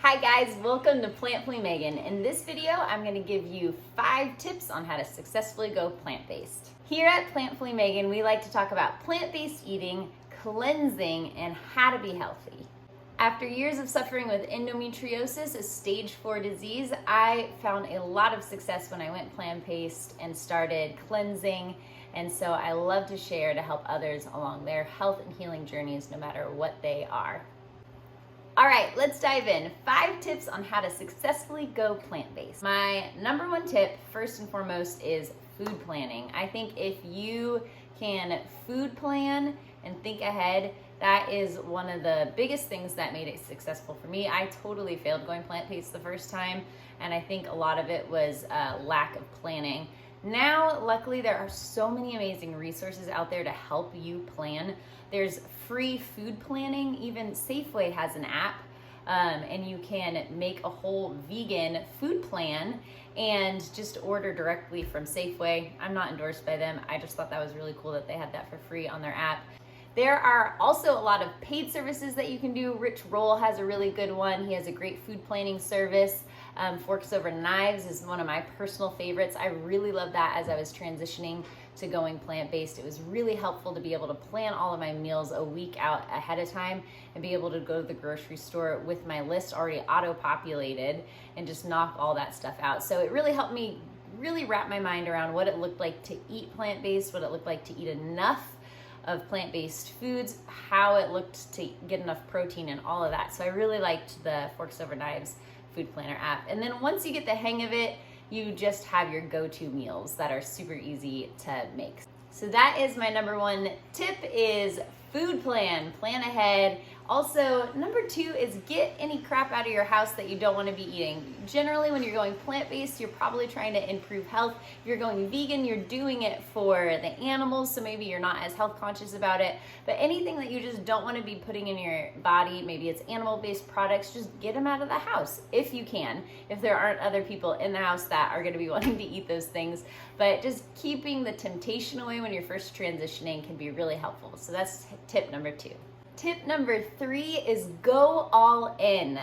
Hi guys, welcome to Plantfully Megan. In this video, I'm going to give you 5 tips on how to successfully go plant-based. Here at Plantfully Megan, we like to talk about plant-based eating, cleansing, and how to be healthy. After years of suffering with endometriosis, a stage 4 disease, I found a lot of success when I went plant-based and started cleansing. And so I love to share to help others along their health and healing journeys, no matter what they are. All right, let's dive in. 5 tips on how to successfully go plant-based. My number 1 tip, first and foremost, is food planning. I think if you can food plan and think ahead, that is one of the biggest things that made it successful for me. I totally failed going plant-based the first time, and I think a lot of it was lack of planning. Now, luckily, there are so many amazing resources out there to help you plan. There's free food planning. Even Safeway has an app, and you can make a whole vegan food plan and just order directly from Safeway. I'm not endorsed by them. I just thought that was really cool that they had that for free on their app. There are also a lot of paid services that you can do. Rich Roll has a really good one. He has a great food planning service. Forks Over Knives is one of my personal favorites. I really love that as I was transitioning to going plant-based. It was really helpful to be able to plan all of my meals a week out ahead of time and be able to go to the grocery store with my list already auto-populated and just knock all that stuff out. So it really helped me really wrap my mind around what it looked like to eat plant-based, what it looked like to eat enough of plant-based foods, how it looked to get enough protein and all of that. So I really liked the Forks Over Knives food planner app. And then once you get the hang of it, you just have your go-to meals that are super easy to make. So that is my number 1 tip, is food plan ahead. Also, number 2 is get any crap out of your house that you don't want to be eating. Generally, when you're going plant-based, you're probably trying to improve health. If you're going vegan, you're doing it for the animals, so maybe you're not as health conscious about it. But anything that you just don't want to be putting in your body, maybe it's animal-based products, just get them out of the house if you can, if there aren't other people in the house that are going to be wanting to eat those things. But just keeping the temptation away when you're first transitioning can be really helpful. So that's tip number 2. Tip number 3 is go all in.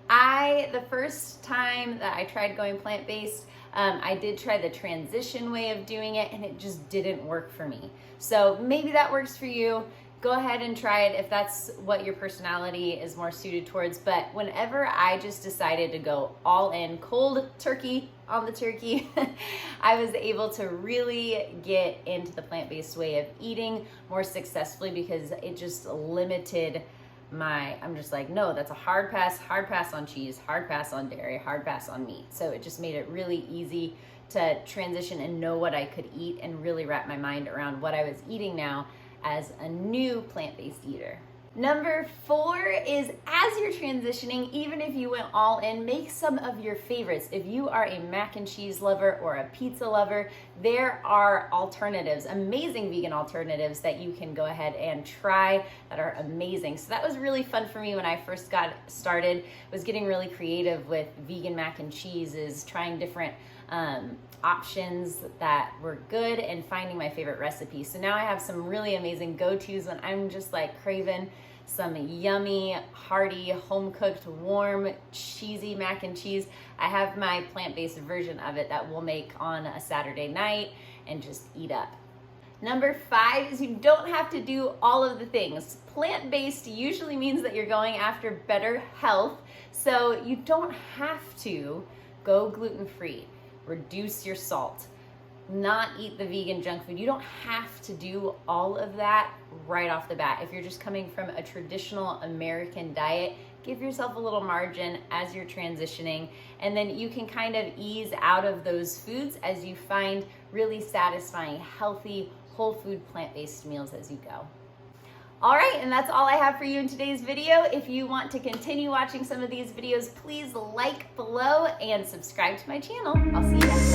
The first time that I tried going plant-based, I did try the transition way of doing it, and it just didn't work for me. So maybe that works for you. Go ahead and try it if that's what your personality is more suited towards. But whenever I just decided to go all in, cold turkey on the turkey, I was able to really get into the plant-based way of eating more successfully, because it just limited I'm just like, no, that's a hard pass on cheese, hard pass on dairy, hard pass on meat. So it just made it really easy to transition and know what I could eat and really wrap my mind around what I was eating now as a new plant-based eater. Number 4 is, as you're transitioning, even if you went all in, make some of your favorites. If you are a mac and cheese lover or a pizza lover, there are alternatives, amazing vegan alternatives that you can go ahead and try that are amazing. So that was really fun for me when I first got started, was getting really creative with vegan mac and cheese, is trying different options that were good and finding my favorite recipes. So now I have some really amazing go-tos when I'm just like craving some yummy, hearty, home-cooked, warm, cheesy mac and cheese. I have my plant-based version of it that we'll make on a Saturday night and just eat up. Number 5 is you don't have to do all of the things. Plant-based usually means that you're going after better health, so you don't have to go gluten-free. Reduce your salt, not eat the vegan junk food. You don't have to do all of that right off the bat. If you're just coming from a traditional American diet, give yourself a little margin as you're transitioning, and then you can kind of ease out of those foods as you find really satisfying, healthy, whole food, plant-based meals as you go. All right, and that's all I have for you in today's video. If you want to continue watching some of these videos, please like below and subscribe to my channel. I'll see you next time.